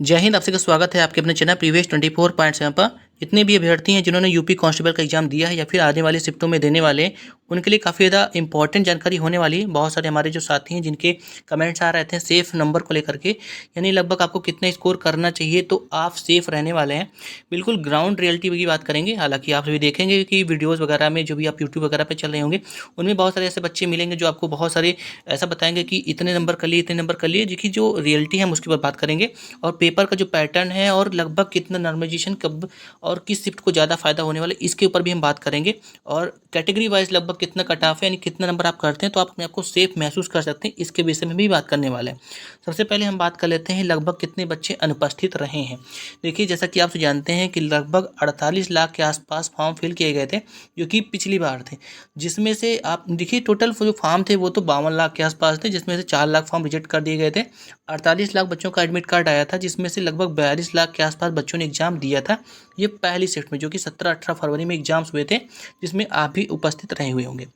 जय हिंद। आप सभी का स्वागत है आपके अपने चैनल प्रीवियस 24.7 पर। जितने भी अभ्यर्थी हैं जिन्होंने यूपी कांस्टेबल का एग्जाम दिया है या फिर आने वाले शिफ्टों में देने वाले हैं, उनके लिए काफ़ी ज़्यादा इंपॉर्टेंट जानकारी होने वाली है। बहुत सारे हमारे जो साथी हैं जिनके कमेंट्स आ रहे थे सेफ नंबर को लेकर के, यानी लगभग आपको कितना स्कोर करना चाहिए तो आप सेफ रहने वाले हैं। बिल्कुल ग्राउंड रियलिटी की बात करेंगे। हालांकि आप सभी देखेंगे कि वीडियोज़ वगैरह में जो भी आप यूट्यूब वगैरह पर चल रहे होंगे, उनमें बहुत सारे ऐसे बच्चे मिलेंगे जो आपको बहुत सारे ऐसा बताएंगे कि इतने नंबर कर लिए, इतने नंबर कर लिए, जिसकी जो रियलिटी है हम उसके ऊपर बात करेंगे। और पेपर का जो पैटर्न है और लगभग कितना नॉर्मलाइजेशन कब और किस शिफ्ट को ज़्यादा फायदा होने वाला है, इसके ऊपर भी हम बात करेंगे। और कैटेगरी वाइज लगभग कितना कट ऑफ है, यानी कितना नंबर आप करते हैं तो आप अपने आप को सेफ महसूस कर सकते हैं, इसके विषय में भी बात करने वाले हैं। सबसे पहले हम बात कर लेते हैं लगभग कितने बच्चे अनुपस्थित रहे हैं। देखिए, जैसा कि आप जानते हैं कि लगभग 48 लाख के आसपास फॉर्म फिल किए गए थे, जो कि पिछली बार थे। जिसमें से आप देखिए टोटल जो फॉर्म थे वो तो 52 लाख के आसपास थे, जिसमें से 4 लाख फॉर्म रिजेक्ट कर दिए गए थे। 48 लाख बच्चों का एडमिट कार्ड आया था, जिसमें से लगभग 42 लाख के आसपास बच्चों ने एग्जाम दिया था। ये पहली शिफ्ट में जो कि 17-18 फरवरी में एग्जाम्स हुए थे, जिसमें आप भी उपस्थित रहे हुए होंगे।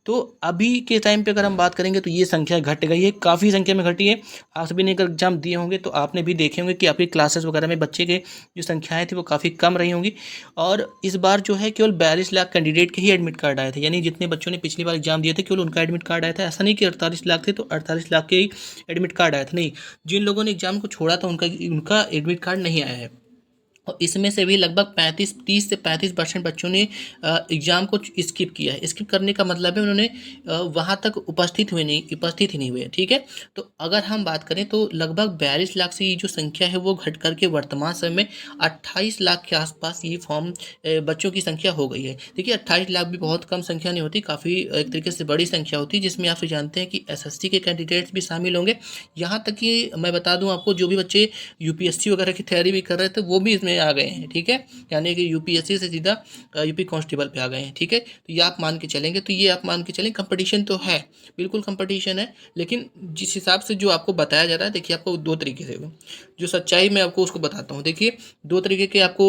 तो अभी के टाइम पे अगर हम बात करेंगे तो ये संख्या घट गई है, काफ़ी संख्या में घटी है। आप सभी ने अगर एग्जाम दिए होंगे तो आपने भी देखे होंगे कि आपकी क्लासेस वगैरह में बच्चे के जो संख्याएं थी वो काफ़ी कम रही होंगी। और इस बार जो है केवल 42 लाख कैंडिडेट के ही एडमिट कार्ड आए थे, यानी जितने बच्चों ने पिछली बार एग्जाम दिए थे केवल उनका एडमिट कार्ड आया था। ऐसा नहीं कि 48 लाख थे तो 48 लाख के ही एडमिट कार्ड आया था, नहीं। जिन लोगों ने एग्जाम को छोड़ा था उनका एडमिट कार्ड नहीं आया है। और इसमें से भी लगभग 30 से 35% बच्चों ने एग्ज़ाम को स्किप किया है। स्किप करने का मतलब है उन्होंने वहाँ तक उपस्थित ही नहीं हुए। ठीक है, तो अगर हम बात करें तो लगभग 42 लाख से ये जो संख्या है वो घट करके वर्तमान समय में 28 लाख के आसपास ये फॉर्म बच्चों की संख्या हो गई है। देखिए, 28 लाख भी बहुत कम संख्या नहीं होती, काफ़ी एक तरीके से बड़ी संख्या होती है, जिसमें आप जानते हैं कि एसएससी के कैंडिडेट्स भी शामिल होंगे। यहाँ तक कि मैं बता दूँ आपको, जो भी बच्चे यूपीएससी वगैरह की तैयारी भी कर रहे थे वो भी इसमें आ गए हैं। ठीक है, यानी कि यूपीएससी से सीधा यूपी कांस्टेबल पे आ गए हैं। ठीक है, तो ये आप मान के चलेंगे, तो ये आप मान के चलें कंपटीशन तो है, बिल्कुल कंपटीशन है। लेकिन जिस हिसाब से जो आपको बताया जा रहा है, देखिए आपको दो तरीके से जो सच्चाई मैं आपको उसको बताता हूँ। देखिए, दो तरीके के आपको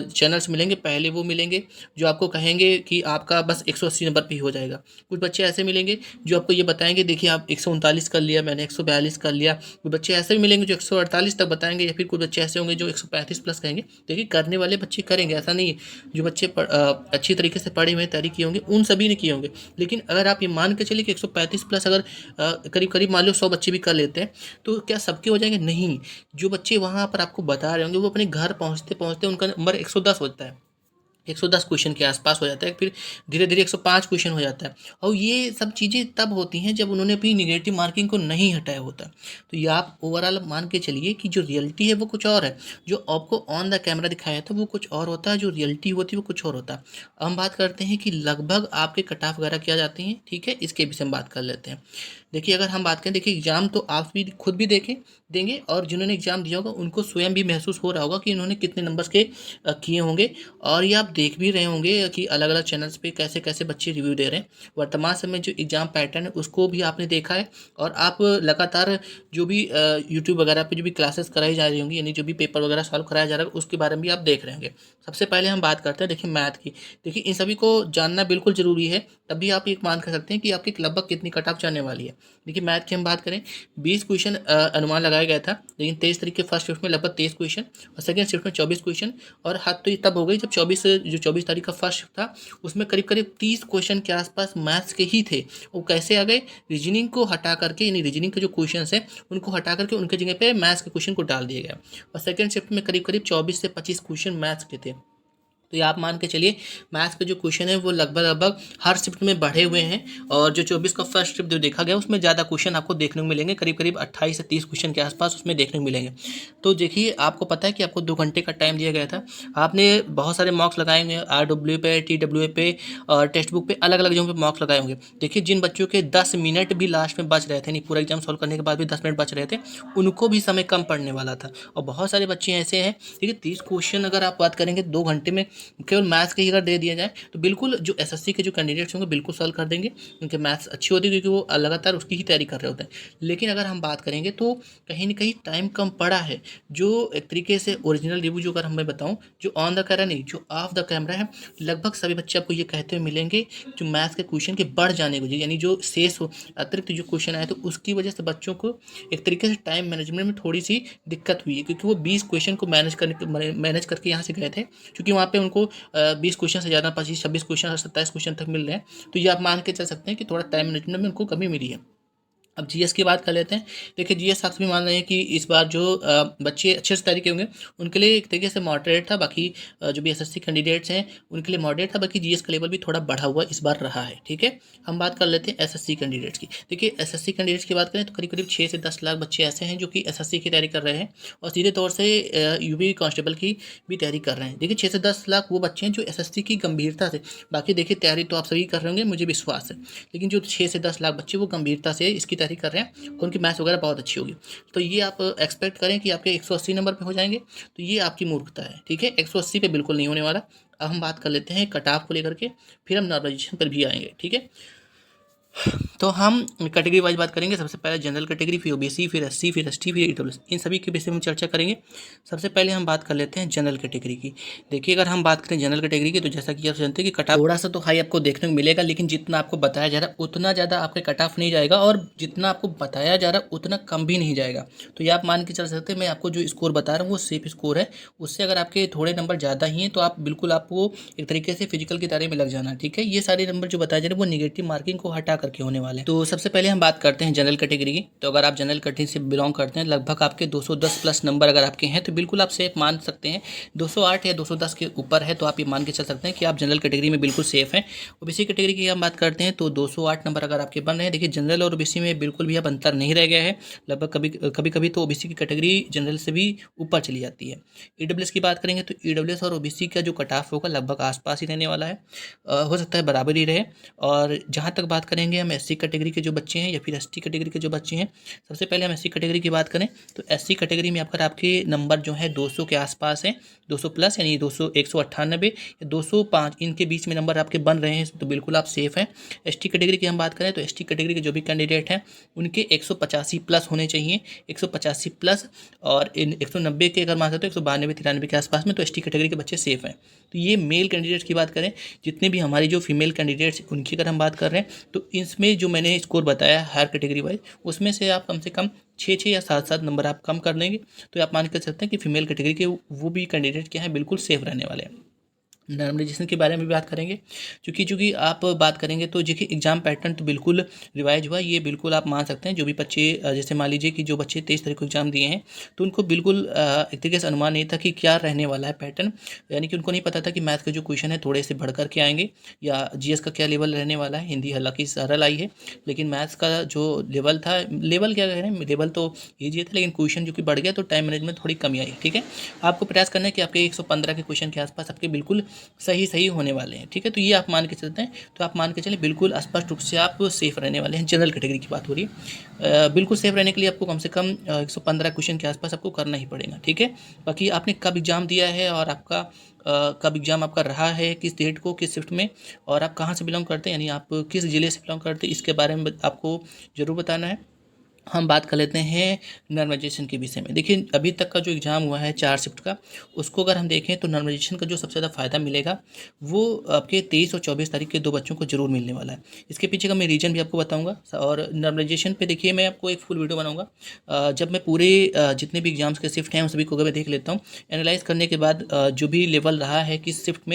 चैनल्स मिलेंगे। पहले वो मिलेंगे जो आपको कहेंगे कि आपका बस 180 नंबर पे ही हो जाएगा। कुछ बच्चे ऐसे मिलेंगे जो आपको ये बताएंगे देखिए आप 139 कर लिया, मैंने 142 कर लिया। कुछ बच्चे ऐसे भी मिलेंगे जो 148 तक बताएंगे, या फिर कुछ बच्चे ऐसे होंगे जो 135 प्लस कहेंगे। देखिए, करने वाले बच्चे करेंगे, ऐसा नहीं है। जो बच्चे अच्छी तरीके से पढ़े हुए तैयारी किए होंगे उन सभी ने किए होंगे। लेकिन अगर आप ये मान के चलिए कि 135 प्लस अगर करीब करीब मान लो 100 बच्चे भी कर लेते हैं, तो क्या सबके हो जाएंगे? नहीं। जो बच्चे वहाँ पर आपको बता रहे होंगे वो अपने घर पहुँचते पहुँचते उनका नंबर 110 होता है, 110 क्वेश्चन के आसपास हो जाता है, फिर धीरे धीरे 105 क्वेश्चन हो जाता है। और ये सब चीज़ें तब होती हैं जब उन्होंने अपनी निगेटिव मार्किंग को नहीं हटाया होता। तो ये आप ओवरऑल मान के चलिए कि जो रियलिटी है वो कुछ और है। जो आपको ऑन द कैमरा दिखाया था वो कुछ और होता है, जो रियलिटी होती है वो कुछ और होता है। अब हम बात करते हैं कि लगभग आपके कट ऑफ वगैरह क्या जाती हैं। ठीक है, इसके विषय में बात कर लेते हैं। देखिए, अगर हम बात करें, देखिए एग्जाम तो आप भी खुद भी देंगे, और जिन्होंने एग्जाम दिया होगा उनको स्वयं भी महसूस हो रहा होगा कि इन्होंने कितने नंबर्स के किए होंगे। और ये आप देख भी रहे होंगे कि अलग अलग चैनल्स पे कैसे कैसे बच्चे रिव्यू दे रहे हैं। वर्तमान समय जो एग्जाम पैटर्न है उसको भी आपने देखा है, और आप लगातार जो भी यूट्यूब वगैरह पे जो भी क्लासेस कराई जा रही होंगी, यानी जो भी पेपर वगैरह सॉल्व कराया जा रहा है उसके बारे में भी आप देख रहे होंगे। सबसे पहले हम बात करते हैं देखिए मैथ की। देखिए, इन सभी को जानना बिल्कुल ज़रूरी है, तभी आप एक मान कर सकते हैं कि आपकी लगभग कितनी कट ऑफ जाने वाली है। देखिए, मैथ की हम बात करें, 20 क्वेश्चन अनुमान लगाया गया था, लेकिन 23 तारीख के फर्स्ट शिफ्ट में लगभग 23 क्वेश्चन और सेकंड शिफ्ट में 24 क्वेश्चन। और हद तो ये तब हो गई जब 24 तारीख का फर्स्ट शिफ्ट था, उसमें करीब करीब 30 क्वेश्चन के आसपास मैथ्स के ही थे। वो कैसे आ गए? रीजनिंग को हटा करके, यानी रीजनिंग के जो क्वेश्चन है उनको हटा करके उनके जगह पे मैथ्स के क्वेश्चन को डाल दिया गया। और सेकंड शिफ्ट में करीब करीब 24 से 25 क्वेश्चन मैथ्स के थे। तो ये आप मान के चलिए मैथ्स के जो क्वेश्चन है वो लगभग लगभग हर शिफ्ट में बढ़े हुए हैं। और जो 24 का फर्स्ट शिफ्ट जो देखा गया उसमें ज़्यादा क्वेश्चन आपको देखने को मिलेंगे, करीब करीब 28 से 30 क्वेश्चन के आसपास उसमें देखने को मिलेंगे। तो देखिए, आपको पता है कि आपको 2 घंटे का टाइम दिया गया था। आपने बहुत सारे मॉक्स लगाए होंगे, RW पे, TW पे और टेक्स्ट बुक पे, अलग अलग जगहों पे मॉक्स लगाए होंगे। देखिए, जिन बच्चों के 10 मिनट भी लास्ट में बच रहे थे, नहीं पूरा एग्जाम सॉल्व करने के बाद भी 10 मिनट बच रहे थे, उनको भी समय कम पड़ने वाला था। और बहुत सारे बच्चे ऐसे हैं, देखिए 30 क्वेश्चन अगर आप बात करेंगे 2 घंटे में केवल मैथ्स के ही अगर दे दिया जाए तो बिल्कुल जो एसएससी के जो कैंडिडेट्स होंगे बिल्कुल सॉल्व कर देंगे, क्योंकि मैथ्स अच्छी होती है, क्योंकि वो लगातार उसकी ही तैयारी कर रहे होते हैं। लेकिन अगर हम बात करेंगे तो कहीं न कहीं टाइम कम पड़ा है। जो एक तरीके से ओरिजिनल रिव्यू जो अगर मैं बताऊँ, जो ऑन द कैमरा नहीं, जो ऑफ द कैमरा है, लगभग सभी बच्चे आपको ये कहते हुए मिलेंगे जो मैथ्स के क्वेश्चन के बढ़ जाने की वजह, यानी जो शेष हो अतिरिक्त जो क्वेश्चन आए तो उसकी वजह से बच्चों को एक तरीके से टाइम मैनेजमेंट में थोड़ी सी दिक्कत हुई है, क्योंकि वो 20 क्वेश्चन को मैनेज करके यहाँ से गए थे, क्योंकि वहाँ पे उनको 20 क्वेश्चन से ज़्यादा 25-26 क्वेश्चन और 27 क्वेश्चन तक मिल रहे हैं। तो ये आप मान के चल सकते हैं कि थोड़ा टाइम मैनेजमेंट में उनको कमी मिली है। अब जीएस की बात कर लेते हैं। देखिए जीएस साक्ष्य भी मान रहे हैं कि इस बार जो बच्चे अच्छे से तैयारी के होंगे उनके लिए एक तरीके से मॉडरेट था, बाकी जो भी एसएससी कैंडिडेट्स हैं उनके लिए मॉडरेट था, बाकी जीएस का लेवल भी थोड़ा बढ़ा हुआ इस बार रहा है। ठीक है, हम बात कर लेते हैं एसएससी कैंडिडेट्स की। देखिए एसएससी कैंडिडेट्स की बात करें तो करीब करीब 6 से 10 लाख बच्चे ऐसे हैं जो कि एसएससी की तैयारी कर रहे हैं और सीधे तौर से यूपी कांस्टेबल की भी तैयारी कर रहे हैं। देखिए 6 से 10 लाख वो बच्चे हैं जो एसएससी की गंभीरता से, बाकी देखिए तैयारी तो आप सभी कर रहे होंगे मुझे विश्वास है, लेकिन जो 6 से 10 लाख बच्चे वो गंभीरता से इसकी तैयारी कर रहे हैं, उनकी मैथ्स वगैरह बहुत अच्छी होगी। तो ये आप एक्सपेक्ट करें कि आपके 180 नंबर पे हो जाएंगे, तो ये आपकी मूर्खता है। ठीक है, 180 पे बिल्कुल नहीं होने वाला। अब हम बात कर लेते हैं कट ऑफ को लेकर के, फिर हम नॉर्मलाइजेशन पर भी आएंगे। ठीक है, तो हम कैटेगरी वाइज बात करेंगे। सबसे पहले जनरल कैटेगरी, फिर ओबीसी, फिर एससी, फिर एसटी, फिर ईडब्ल्यूएस, इन सभी के विषय में चर्चा करेंगे। सबसे पहले हम बात कर लेते हैं जनरल कैटेगरी की। देखिए अगर हम बात करें जनरल कैटेगरी की तो जैसा कि आप जानते हैं कि कट ऑफ थोड़ा सा तो हाई आपको देखने को मिलेगा, लेकिन जितना आपको बताया जा रहा है उतना ज़्यादा आपके कट ऑफ नहीं जाएगा, और जितना आपको बताया जा रहा है उतना कम भी नहीं जाएगा। तो ये आप मान के चल सकते हैं, मैं आपको जो स्कोर बता रहा हूँ वो सेफ स्कोर है। उससे अगर आपके थोड़े नंबर ज़्यादा ही हैं तो आप बिल्कुल आपको एक तरीके से फिजिकल की तैयारी में लग जाना। ठीक है, ये सारे नंबर जो बताए जा रहे हैं वो निगेटिव मार्किंग को हटा करके होने वाले हैं। तो सबसे पहले हम बात करते हैं जनरल कैटेगरी की। तो अगर आप जनरल कैटेगरी से बिलोंग करते हैं, लगभग आपके 210 प्लस नंबर अगर आपके हैं तो बिल्कुल आप सेफ मान सकते हैं। 208 या 210 के ऊपर है तो आप ये मान के चल सकते हैं कि आप जनरल कैटेगरी में बिल्कुल सेफ हैं। ओबीसी कैटेगरी की हम बात करते हैं तो 208 नंबर अगर आपके बन रहे हैं, देखिए जनरल और ओबीसी में बिल्कुल भी अब अंतर नहीं रह गया है। लगभग कभी तो ओबीसी की कैटेगरी जनरल से भी ऊपर चली जाती है। ईडब्ल्यूएस की बात करेंगे तो ईडब्ल्यूएस और ओबीसी का जो कट ऑफ होगा लगभग आसपास ही रहने वाला है, हो सकता है बराबर ही रहे। और जहाँ तक बात करेंगे हम एससी कैटेगरी के जो बच्चे हैं या फिर एसटी कैटेगरी के जो बच्चे हैं, सबसे पहले हम एससी कैटेगरी की बात करें तो एससी कैटेगरी में अगर आपके नंबर जो है 200 के आसपास हैं, 200 प्लस यानी 200 198 या 205 इनके बीच में नंबर आपके बन रहे हैं तो बिल्कुल आप सेफ हैं। एसटी कैटेगरी की हम बात करें तो एसटी कैटेगरी के जो भी कैंडिडेट हैं उनके 185 प्लस होने चाहिए, 185 प्लस, और इन 190 के अगर मान सकते हो 192-93 के आसपास में, तो एसटी कैटेगरी के बच्चे सेफ हैं। तो ये मेल कैंडिडेट्स की बात करें, जितने भी हमारी जो फीमेल कैंडिडेट्स उनकी अगर हम बात कर रहे हैं तो इसमें जो मैंने स्कोर बताया हर कैटेगरी वाइज, उसमें से आप कम से कम 6 या 7 नंबर आप कम कर लेंगे तो आप मान कर सकते हैं कि फीमेल कैटेगरी के वो भी कैंडिडेट क्या है बिल्कुल सेफ रहने वाले हैं। नॉर्मलाइजेशन के बारे में भी बात करेंगे, चूँकि आप बात करेंगे तो देखिए एग्जाम पैटर्न तो बिल्कुल रिवाइज हुआ, ये बिल्कुल आप मान सकते हैं। जो भी बच्चे जैसे मान लीजिए कि जो बच्चे 23 तारीख को एग्जाम दिए हैं तो उनको बिल्कुल एक तरीके से अनुमान नहीं था कि क्या रहने वाला है पैटर्न, यानी कि उनको नहीं पता था कि मैथ के जो क्वेश्चन है थोड़े से बढ़ कर के आएंगे या जीएस का क्या लेवल रहने वाला है। हिंदी हालांकि सरल आई है, लेकिन मैथ्स का जो लेवल था, लेवल क्या कह रहे हैं, लेवल तो ईजी था लेकिन क्वेश्चन जो कि बढ़ गया तो टाइम मैनेजमेंट थोड़ी कमी आई। ठीक है, आपको प्रयास करना है कि आपके 115 के क्वेश्चन के आसपास आपके बिल्कुल सही होने वाले हैं। ठीक है, तो ये आप मान के चलते हैं, तो आप मान के चलें बिल्कुल स्पष्ट रूप से आप सेफ रहने वाले हैं। जनरल कैटेगरी की बात हो रही है, बिल्कुल सेफ रहने के लिए आपको कम से कम 115 क्वेश्चन के आसपास आपको करना ही पड़ेगा। ठीक है, बाकी आपने कब एग्जाम दिया है और आपका कब एग्जाम आपका रहा है, किस डेट को, किस शिफ्ट में, और आप कहाँ से बिलोंग करते हैं, यानी आप किस ज़िले से बिलोंग करते हैं, इसके बारे में आपको ज़रूर बताना है। हम बात कर लेते हैं नॉर्मलाइजेशन के विषय में। देखिए अभी तक का जो एग्ज़ाम हुआ है 4 शिफ्ट का, उसको अगर हम देखें तो नॉर्मलाइजेशन का जो सबसे ज़्यादा फ़ायदा मिलेगा वो आपके 23 और 24 तारीख के 2 बच्चों को ज़रूर मिलने वाला है। इसके पीछे का मैं रीज़न भी आपको बताऊंगा, और नॉर्मलाइजेशन पे देखिए मैं आपको एक फुल वीडियो बनाऊंगा जब मैं पूरे जितने भी एग्जाम्स के शिफ्ट हैं उन सभी को अगर मैं देख लेता हूँ, एनालाइज करने के बाद जो भी लेवल रहा है किस शिफ्ट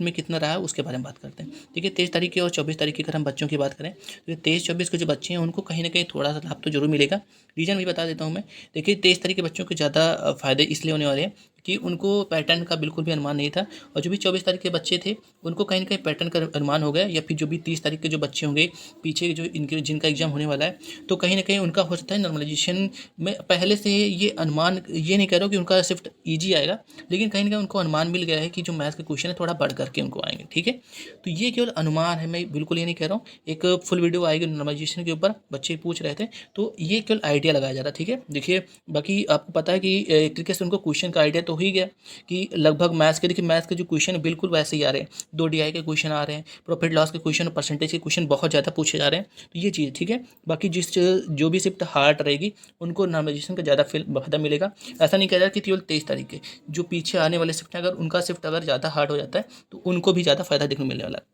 में कितना रहा है उसके बारे में बात करते हैं। ठीक है, 23 तारीख की और 24 तारीख की अगर हम बच्चों की बात करें तो 23-24 के जो बच्चे हैं उनको कहीं ना कहीं थोड़ा सा लाभ तो जरूर मिलेगा। रीजन भी बता देता हूँ मैं। देखिए 23 तारीख के बच्चों को ज़्यादा फ़ायदे इसलिए होने वाले हैं कि उनको पैटर्न का बिल्कुल भी अनुमान नहीं था, और जो भी 24 तारीख के बच्चे थे उनको कहीं ना कहीं पैटर्न का अनुमान हो गया, या फिर जो भी 30 तारीख के जो बच्चे होंगे पीछे जो इनके जिनका एग्जाम होने वाला है, तो कहीं ना कहीं उनका हो सकता है नॉर्मलाइजेशन में पहले से ये अनुमान, ये नहीं कह रहा हूँ कि उनका शिफ्ट ईजी आएगा, लेकिन कहीं ना कहीं उनको अनुमान मिल गया है कि जो मैथ्स के क्वेश्चन है थोड़ा बढ़ करके उनको आएंगे। ठीक है, तो ये केवल अनुमान है, मैं बिल्कुल ये नहीं कह रहा हूँ। एक फुल वीडियो आएगी नॉर्मलाइजेशन के ऊपर, बच्चे पूछ रहे थे, तो ये केवल आइडिया लगाया जा रहा है। ठीक है, देखिए बाकी आपको पता है कि एक तरीके से उनको क्वेश्चन का आइडिया तो हो ही गया कि लगभग मैथ्स के, देखिए मैथ्स के जो क्वेश्चन है बिल्कुल वैसे ही आ रहे हैं, 2 DI के क्वेश्चन आ रहे हैं, प्रॉफिट लॉस के क्वेश्चन, परसेंटेज के क्वेश्चन बहुत ज़्यादा पूछे जा रहे हैं। तो ये चीज़ ठीक है। बाकी जो भी शिफ्ट हार्ड रहेगी उनको नॉर्मलाइजेशन का ज़्यादा फायदा मिलेगा। ऐसा नहीं कह रहा कि केवल 23 तारीख के, जो पीछे आने वाले शिफ्ट हैं अगर उनका शिफ्ट अगर ज़्यादा हार्ड हो जाता है तो उनको भी ज़्यादा फायदा देखने को मिलने वाला है।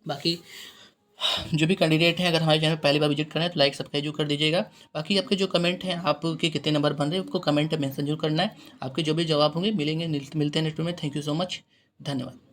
बाकी जो भी कैंडिडेट हैं अगर हमारे चैनल पहली बार विजिट करें तो लाइक सब्सक्राइब जरूर कर दीजिएगा। बाकी आपके जो कमेंट हैं, आपके कितने नंबर बन रहे हैं उसको कमेंट में मेंशन जरूर करना है। आपके जो भी जवाब होंगे मिलेंगे, मिलते हैं नेक्स्ट में। थैंक यू सो मच, धन्यवाद।